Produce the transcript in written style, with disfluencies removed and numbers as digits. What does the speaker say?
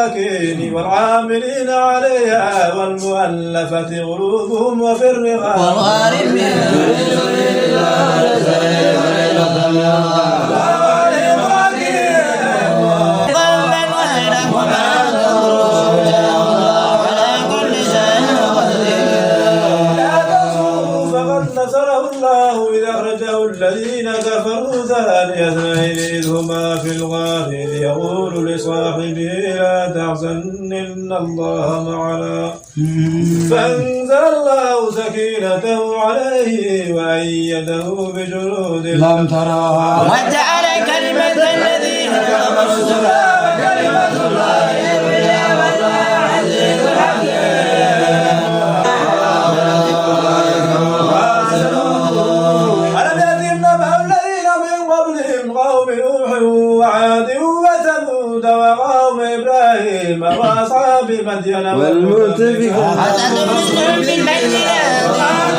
والمساكين والعاملين عليها والمؤلفة قلوبهم وفي الرقاب والغارمين الذين كفروا ثاني اثنين إذ هما في الغار إذ يقول لصاحبه لا تحزن إن الله معنا فأنزل الله سكينته عليه وأيده بجنود لم تروها وجعل كلمة الذين كفروا سواء كلمة الله العليا والله عزيز حكيم قوم نوح وعاد وثمود وقوم إبراهيم وأصحاب مدين والمؤتفكات أتدرسهم بالبينات